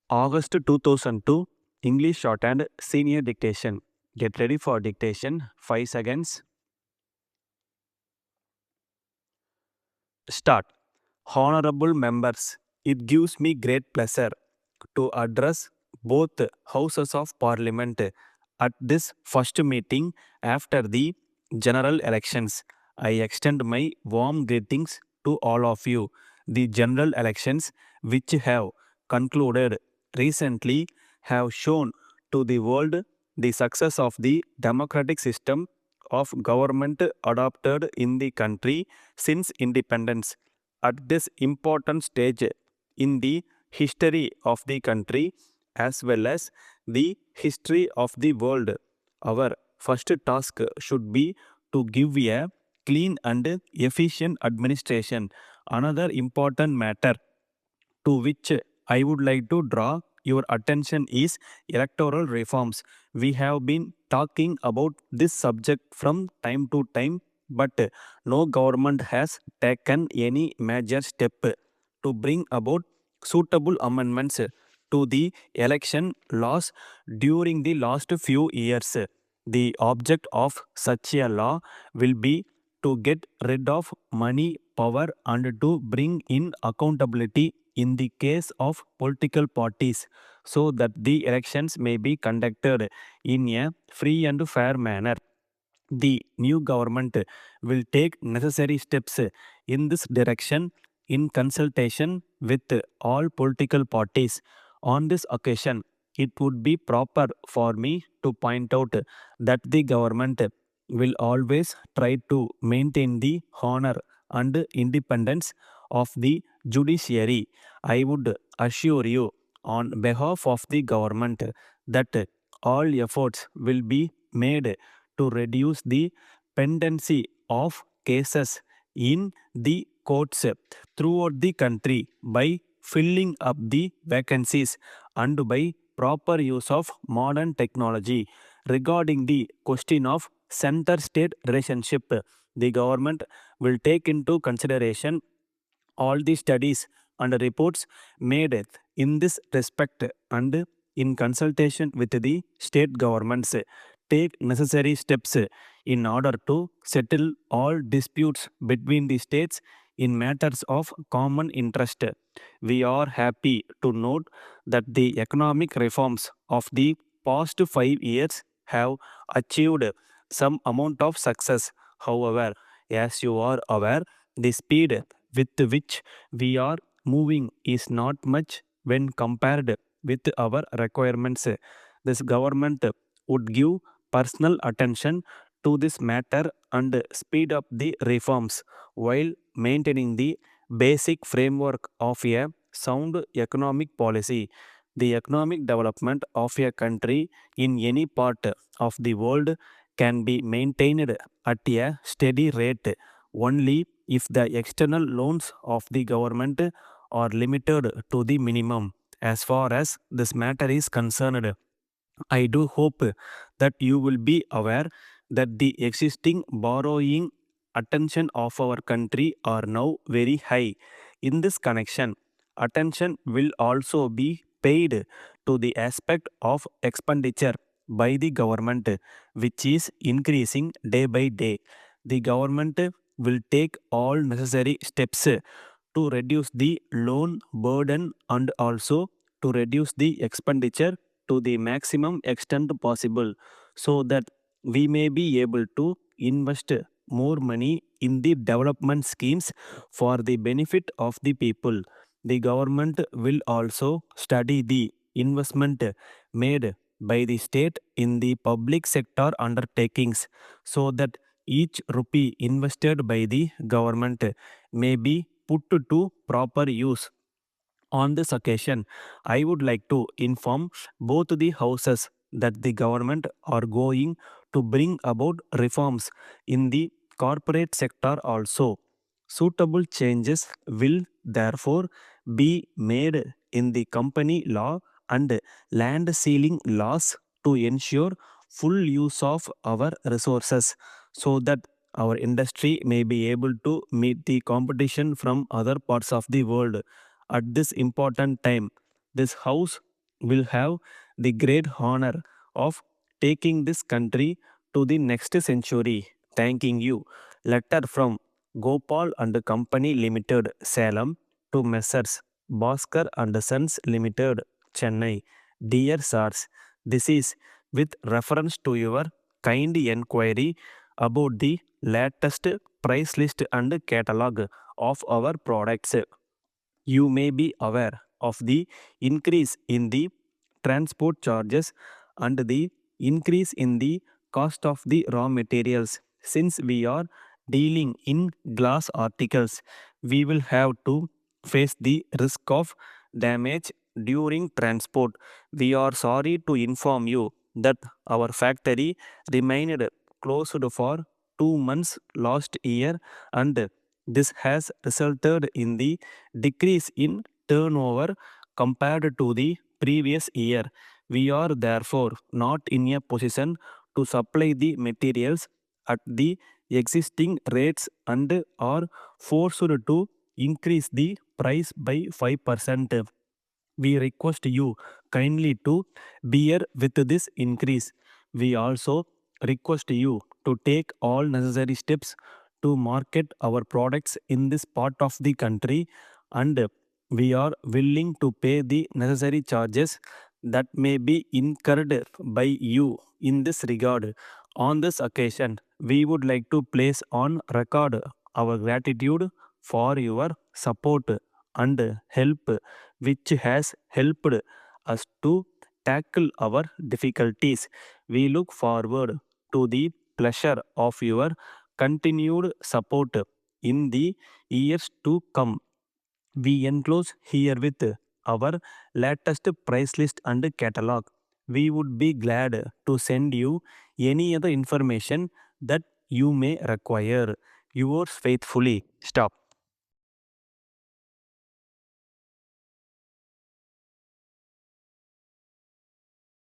August 2002, English Shorthand Senior Dictation. Get ready for dictation. 5 seconds. Start. Honorable members, it gives me great pleasure to address both houses of parliament at this first meeting after the general elections. I extend my warm greetings to all of you. The general elections, which have concluded recently, have shown to the world the success of the democratic system of government adopted in the country since independence. At this important stage in the history of the country as well as the history of the world, our first task should be to give a clean and efficient administration. Another important matter to which I would like to draw your attention is electoral reforms. We have been talking about this subject from time to time, but no government has taken any major step to bring about suitable amendments to the election laws during the last few years. The object of such a law will be to get rid of money, power, and to bring in accountability in the case of political parties so that the elections may be conducted in a free and fair manner. The new government will take necessary steps in this direction in consultation with all political parties. On this occasion, it would be proper for me to point out that the government will always try to maintain the honor and independence of the judiciary. I would assure you on behalf of the government that all efforts will be made to reduce the pendency of cases in the courts throughout the country by filling up the vacancies and by proper use of modern technology. Regarding the question of center-state relationship, the government will take into consideration all the studies and reports made in this respect and in consultation with the state governments take necessary steps in order to settle all disputes between the states in matters of common interest. We are happy to note that the economic reforms of the past 5 years have achieved some amount of success. However, as you are aware, the speed with which we are moving is not much when compared with our requirements. This government would give personal attention to this matter and speed up the reforms while maintaining the basic framework of a sound economic policy. The economic development of a country in any part of the world can be maintained at a steady rate only if the external loans of the government are limited to the minimum. As far as this matter is concerned, I do hope that you will be aware that the existing borrowing attention of our country are now very high. In this connection, attention will also be paid to the aspect of expenditure by the government, which is increasing day by day. The government will take all necessary steps to reduce the loan burden and also to reduce the expenditure to the maximum extent possible so that we may be able to invest more money in the development schemes for the benefit of the people. The government will also study the investment made by the state in the public sector undertakings so that each rupee invested by the government may be put to proper use. On this occasion, I would like to inform both the houses that the government are going to bring about reforms in the corporate sector also. Suitable changes will therefore be made in the company law and land ceiling laws to ensure full use of our resources so that our industry may be able to meet the competition from other parts of the world. At this important time, this house will have the great honor of taking this country to the next century. Thanking you. Letter from Gopal and Company Limited, Salem, to Messrs. Bhaskar and Sons Limited, Chennai. Dear Sirs, this is with reference to your kind enquiry about the latest price list and catalog of our products. You may be aware of the increase in the transport charges and the increase in the cost of the raw materials. Since we are dealing in glass articles, we will have to face the risk of damage during transport. We are sorry to inform you that our factory remained closed for 2 months last year, and this has resulted in the decrease in turnover compared to the previous year. We are therefore not in a position to supply the materials at the existing rates and are forced to increase the price by 5%. We request you kindly to bear with this increase. We also request you to take all necessary steps to market our products in this part of the country, and we are willing to pay the necessary charges that may be incurred by you in this regard. On this occasion, we would like to place on record our gratitude for your support and help, which has helped us to tackle our difficulties. We look forward to the pleasure of your continued support in the years to come. We enclose herewith our latest price list and catalog. We would be glad to send you any other information that you may require. Yours faithfully, Stop.